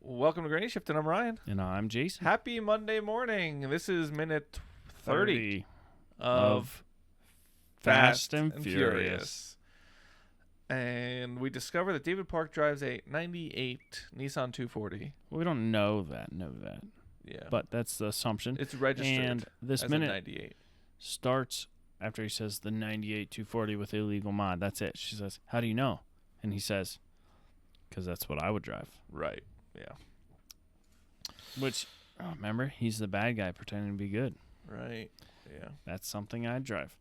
Welcome to Granny Shift, and I'm Ryan. And I'm Jason. Happy Monday morning. This is minute 30 of Fast and Furious. And we discover that David Park drives a 98 Nissan 240. We don't know that. Yeah. But that's the assumption. It's registered and this as minute a 98. starts after he says the 98 240 with illegal mod. That's it. She says, how do you know? And he says, because that's what I would drive. Right. Yeah. Which, remember, he's the bad guy pretending to be good. Right. Yeah. That's something I'd drive.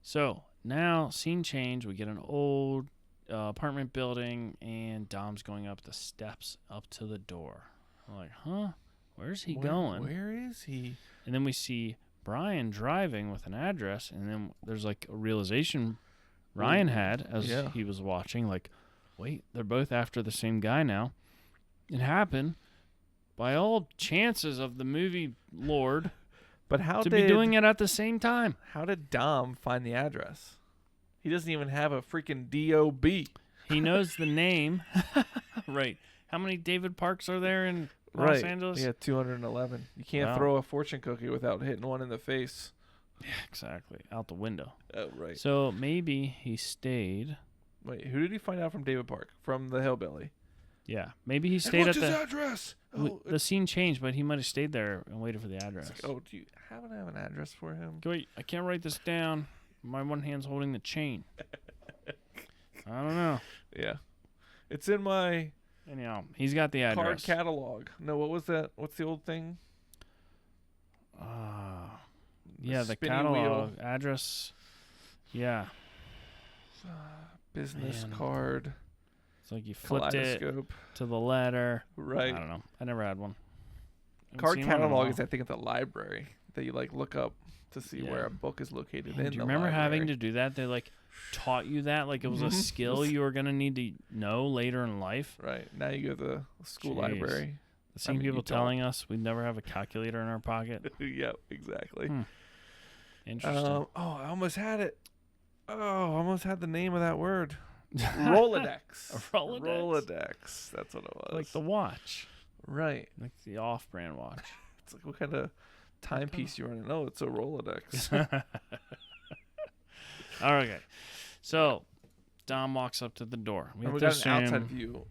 So now, scene change. We get an old apartment building, and Dom's going up the steps up to the door. We're like, huh? Where's he going? Where is he? And then we see Brian driving with an address, and then there's like a realization Ryan had as he was watching, like, wait, they're both after the same guy now. It happened by all chances of the movie Lord But how to did be doing it at the same time. How did Dom find the address? He doesn't even have a freaking DOB. He knows the name. Right. How many David Parks are there in Los Angeles? Yeah, 211. You can't throw a fortune cookie without hitting one in the face. Yeah, exactly. Out the window. Oh, right. So maybe he stayed. Wait, who did he find out from David Park? From the hillbilly. Yeah. Maybe he stayed What's at his the address? the scene changed, but he might have stayed there and waited for the address. Like, do you happen to have an address for him? Wait, I can't write this down. My one hand's holding the chain. I don't know. Yeah. It's in my Anyhow, he's got the address. card catalog. No, what was that? What's the old thing? Yeah, the spinny catalog wheel. address. Yeah. Business Man. card. It's like you flipped it Kaleidoscope. to the letter. Right. I don't know. I never had one. Haven't Card seen one in a catalog while. is, I think, at the library that you like look up to see Yeah. where a book is located Man, in do you the remember library. having to do that? They like taught you that like it was a skill you were gonna need to know later in life. Right. Now you go to the school Jeez. library. Seeing mean, people you don't. telling us we'd never have a calculator in our pocket. Yep, exactly. Interesting. I almost had it. Oh, I almost had the name of that word. Rolodex. A Rolodex. Rolodex. That's what it was. Like the watch. Right. Like the off-brand watch. It's like, what kind of timepiece you running? Oh, it's a Rolodex. All right. So Dom walks up to the door. And we have got to an outside assume view.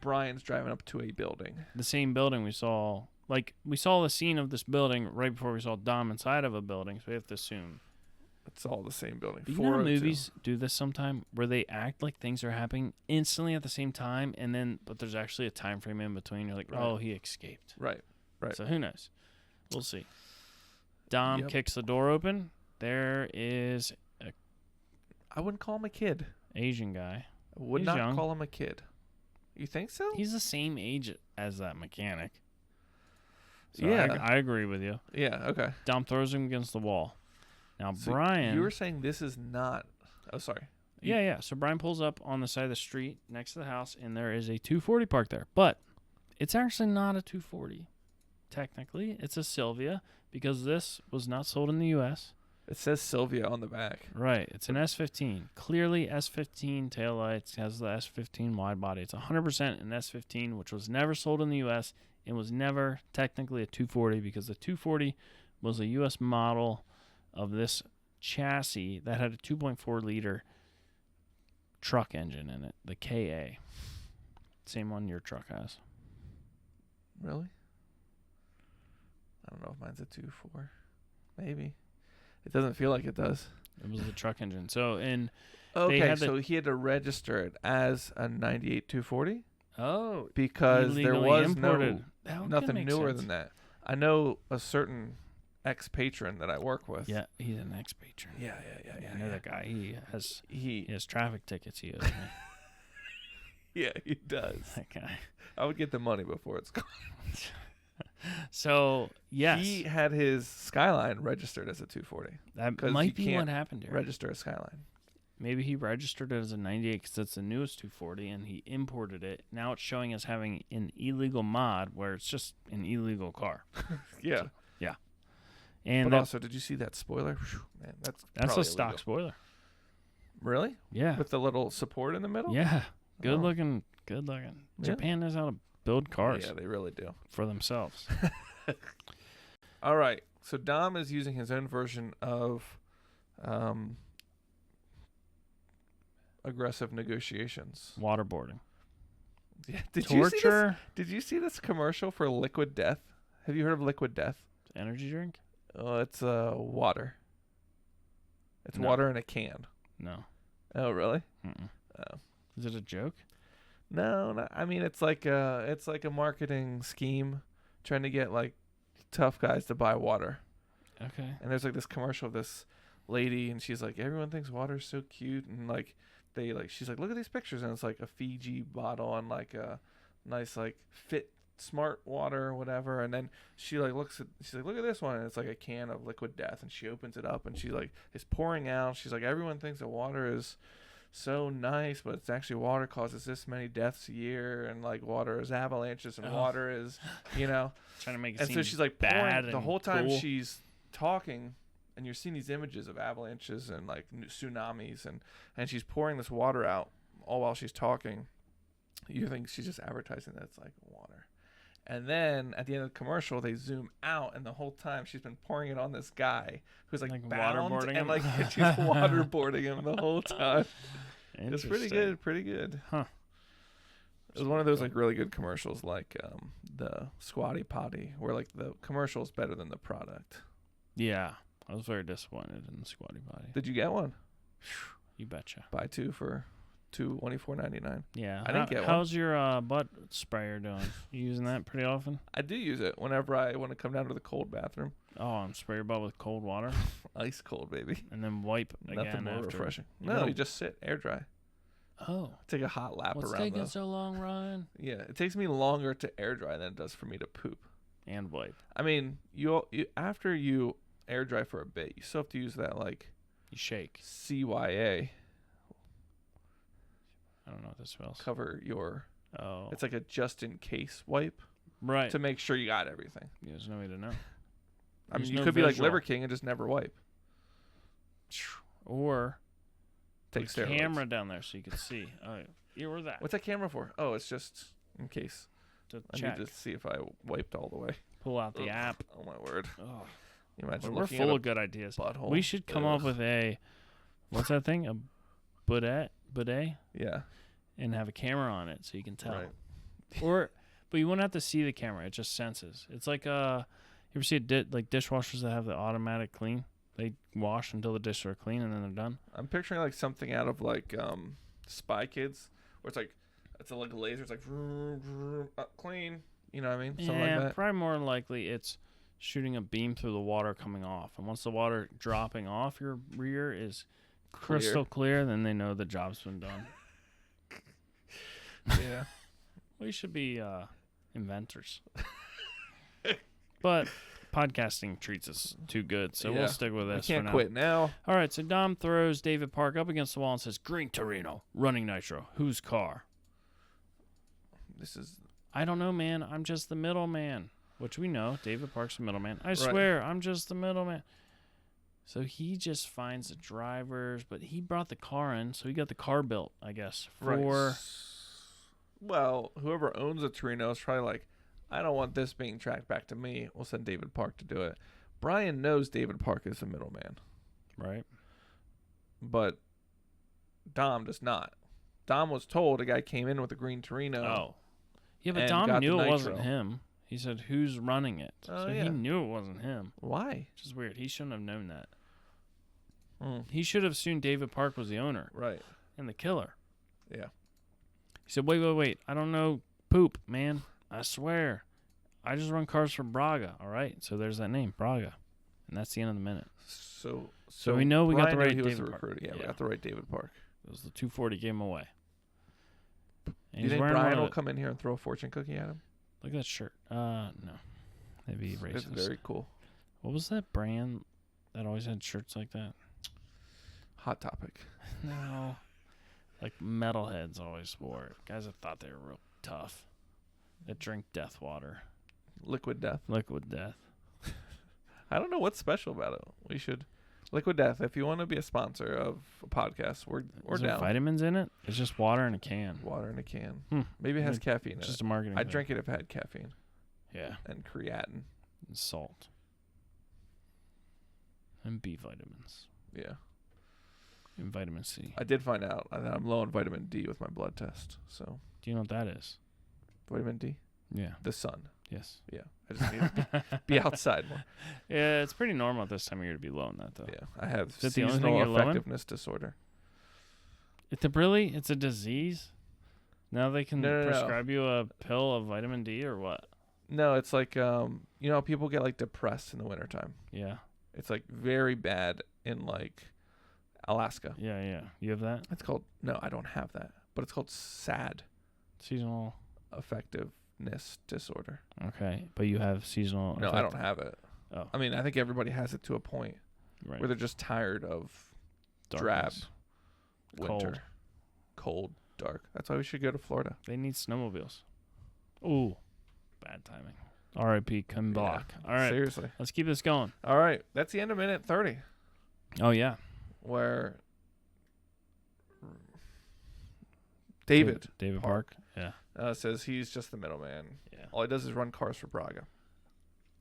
Brian's driving up to a building. the same building we saw. Like we saw the scene of this building right before we saw Dom inside of a building. So we have to assume. It's all the same building. But you know how 402. movies do this sometime where they act like things are happening instantly at the same time, and then but there's actually a time frame in between. You're like, Right. oh, he escaped. Right. Right. So who knows? We'll see. Dom Yep. kicks the door open. There is I wouldn't call him a kid. Asian guy. I would He's not young. call him a kid. You think so? He's the same age as that mechanic. So Yeah. I agree with you. Yeah. Okay. Dom throws him against the wall. Now So Brian. you were saying this is not. Oh, sorry. Yeah. So Brian pulls up on the side of the street next to the house, and there is a 240 parked there. But it's actually not a 240. Technically, it's a Sylvia because this was not sold in the U.S. It says Sylvia on the back. Right. It's an S15. Clearly S15 taillights, has the S15 wide body. It's 100% an S15, which was never sold in the U.S. and was never technically a 240 because the 240 was a U.S. model of this chassis that had a 2.4 liter truck engine in it, the KA. Same one your truck has. Really? I don't know if mine's a 2.4. Maybe. It doesn't feel like it does. It was the truck engine. So in Okay, had the- so he had to register it as a 98 240 oh because there illegally was imported. That could nothing make newer sense. than that. I know a certain ex-patron that I work with. Yeah, he's an ex-patron. Yeah. I know that guy. He He has traffic tickets he owes me. yeah, he does. That guy. I would get the money before it's gone. So, yes. He had his Skyline registered as a 240. That 'cause might you be what can't happened here. Register a Skyline. Maybe he registered it as a 98 because it's the newest 240 and he imported it. Now it's showing as having an illegal mod where it's just an illegal car. Yeah. So, yeah. And But also, did you see that spoiler? Whew, man, that's that's probably a stock illegal. spoiler. Really? Yeah. With the little support in the middle? Yeah. Good Oh. looking. Good looking. Yeah. Japan knows how to build cars Yeah, they really do. for themselves. All right. So Dom is using his own version of aggressive negotiations. Waterboarding. Yeah. Did you see this? Torture. Did you see this commercial for Liquid Death? Have you heard of Liquid Death? Energy drink? Oh, it's water. It's No. water in a can. No. Oh, really? Mm-mm. Oh. Is it a joke? No, I mean it's like a marketing scheme trying to get like tough guys to buy water. Okay. And there's like this commercial of this lady, and she's like, everyone thinks water's so cute, and like she's like, look at these pictures, and it's like a Fiji bottle and like a nice like fit smart water or whatever, and then she's like, look at this one, and it's like a can of Liquid Death, and she opens it up, and she like is pouring out. She's like, everyone thinks that water is so nice, but it's actually water causes this many deaths a year, and like water is avalanches, and water is, Trying to make it and seem so she's like bad pouring the and whole time cool. she's talking, and you're seeing these images of avalanches and like tsunamis, and she's pouring this water out all while she's talking. You think she's just advertising that it's like water. And then at the end of the commercial, they zoom out, and the whole time she's been pouring it on this guy who's like bound, waterboarding and him? like she's waterboarding him the whole time. It's pretty Interesting. good. Huh. It was one of those like really good commercials, like the Squatty Potty, where like the commercial is better than the product. Yeah. I was very disappointed in the Squatty Potty. Did you get one? You betcha. Buy two for $24.99. Yeah. I didn't get one. How's your butt sprayer doing? You using that pretty often? I do use it whenever I want to come down to the cold bathroom. Oh, and spray your butt with cold water Ice cold, baby. and then wipe again Nothing more after. refreshing. You No, gotta- you just sit air dry. Oh. Take a hot lap What's around taking the. so long, Ryan? Yeah, it takes me longer to air dry than it does for me to poop. And wipe. I mean, you after you air dry for a bit, you still have to use that like You shake. CYA I don't know what this spells. cover your. Oh. It's like a just in case wipe right. to make sure you got everything. Yeah, there's no way to know. I mean, There's you no could be like visual. Liver King and just never wipe. Or Take put a steroids. camera down there so you can see. Oh, yeah, or that. What's that camera for? Oh, it's just in case. To I check. need to see if I wiped all the way. Pull out the Ugh. app. Oh my word! Oh, You imagine we're looking full at of good ideas. a butthole. We should come up Ugh. with a, what's that thing? A bidet, Yeah. and have a camera on it so you can tell. Right. Or, but you won't have to see the camera. It just senses. It's like you ever see like dishwashers that have the automatic clean? They wash until the dishes are clean and then they're done. I'm picturing like something out of like Spy Kids, where it's like like a laser. It's like vroom, vroom, clean. You know what I mean? Something yeah, like that. probably more likely it's shooting a beam through the water coming off. And once the water dropping off your rear is crystal clear, then they know the job's been done. Yeah. We should be inventors. But podcasting treats us too good, so Yeah. we'll stick with I this can't for now. quit now. All right, so Dom throws David Park up against the wall and says, Green Torino, running nitro. Whose car? This is I don't know, man. I'm just the middleman. Which we know. David Park's the middleman. I swear, I'm just the middleman. So he just finds the drivers, but he brought the car in, so he got the car built, I guess. For right. Well, whoever owns a Torino is probably like, I don't want this being tracked back to me. We'll send David Park to do it. Brian knows David Park is the middleman, right. but Dom does not. Dom was told a guy came in with a green Torino. Oh. Yeah, but and Dom got knew the it wasn't nitro. him. He said, who's running it? Oh, So yeah. he knew it wasn't him, Why? which is weird. He shouldn't have known that. Mm, He should have assumed David Park was the owner right. and the killer. Yeah. He said, wait. I don't know poop, man. I swear. I just run cars for Braga, all right? So there's that name, Braga. And that's the end of the minute. So we know we got the Brian knew right he was David the Park. recruiter. Yeah, we Yeah. got the right David Park. It was the 240 gave him away. And Do you he's think wearing one Brian of will the- come in here and throw a fortune cookie at him? Look at that shirt. No. That'd be racist. It's very cool. What was that brand that always had shirts like that? Hot Topic. No. Like metalheads always wore it. Guys that thought they were real tough. That drink death water. Liquid Death. Liquid death. I don't know what's special about it. We should Liquid Death, if you want to be a sponsor of a podcast, we're Is there down. vitamins in it? It's just water in a can. Water in a can. Hmm. Maybe it has caffeine in Just it. a marketing. I'd thing. drink it if it had caffeine Yeah. and creatine. And salt. And B vitamins. Yeah. And vitamin C. I did find out that I'm low on vitamin D with my blood test. So, Do you know what that is? vitamin D? Yeah. The sun. Yes. Yeah. I just need to be outside more. Yeah, it's pretty normal at this time of year to be low in that, though. Yeah. I have Is it the only thing seasonal you're low in? effectiveness disorder. It's a disease? Now they can No. prescribe you a pill of vitamin D or what? No, it's like, you know, people get like depressed in the wintertime. Yeah. It's like very bad in like Alaska. Yeah. You have that? It's called, no, I don't have that, but it's called SAD, Seasonal. effectiveness disorder. Okay. But you have seasonal. No, I don't have it. Oh. I mean, I think everybody has it to a point Right. where they're just tired of Darkness. winter. Cold, dark. That's why we should go to Florida. They need snowmobiles. Ooh. Bad timing. R.I.P. Kim Block. All right. Seriously. Let's keep this going. All right. That's the end of minute 30, Oh, yeah. where David Park. Yeah. says he's just the middleman. Yeah. All he does is run cars for Braga,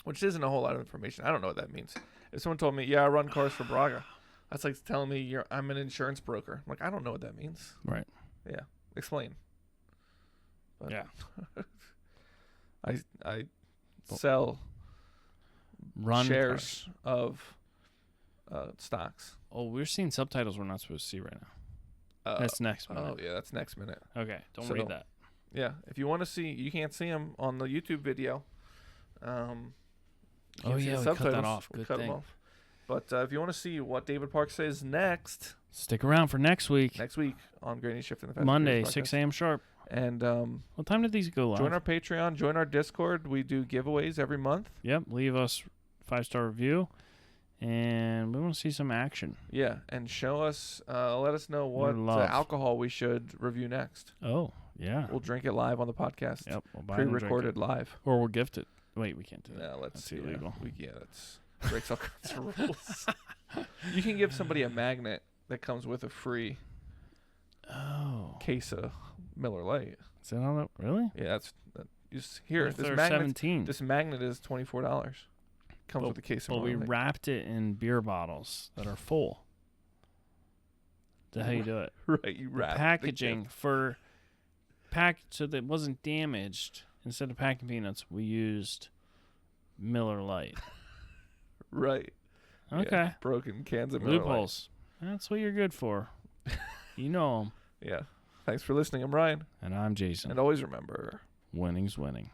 which isn't a whole lot of information. I don't know what that means. If someone told me, yeah, I run cars for Braga, that's like telling me I'm an insurance broker. I'm like, I don't know what that means. Right. Yeah. Explain. But Yeah. I sell Run shares of stocks. Oh, we're seeing subtitles we're not supposed to see right now. That's next minute. Oh, yeah, that's next minute. Okay, don't So- read that. Yeah, if you want to see, you can't see them on the YouTube video. You can't Oh, see yeah, the we cut that subtitles. off. We Good cut 'em thing. off. But if you want to see what David Park says next Stick around for next week. week on Granny Shift in the Fast Monday, Podcast. 6 a.m. sharp. And What time did these go live? join our Patreon, join our Discord. We do giveaways every month. Yep, leave us 5-star review. And we want to see some action. Yeah, and show us, let us know what love. alcohol we should review next. Oh, yeah. We'll drink it live on the podcast. Yep, we'll buy it and drink Pre-recorded it. live. Or we'll gift it. Wait, we can't do that. Yeah, That's illegal. It's breaks all kinds of rules. You can give somebody a magnet that comes with a free Oh. case of Miller Lite. Is that all that? Really? Yeah, just here. What if This they're magnet. 17. This magnet is $24. Comes with a case of But we Miller Lite. wrapped it in beer bottles that are full. That's how you do it. Right, you wrap the Packaging gift. so that it wasn't damaged. Instead of packing peanuts, we used Miller Lite. Right. Yeah, Okay. broken cans of Miller Lite. Loopholes. That's what you're good for. You know 'em. Yeah. Thanks for listening. I'm Ryan. And I'm Jason. And always remember, Winning's winning.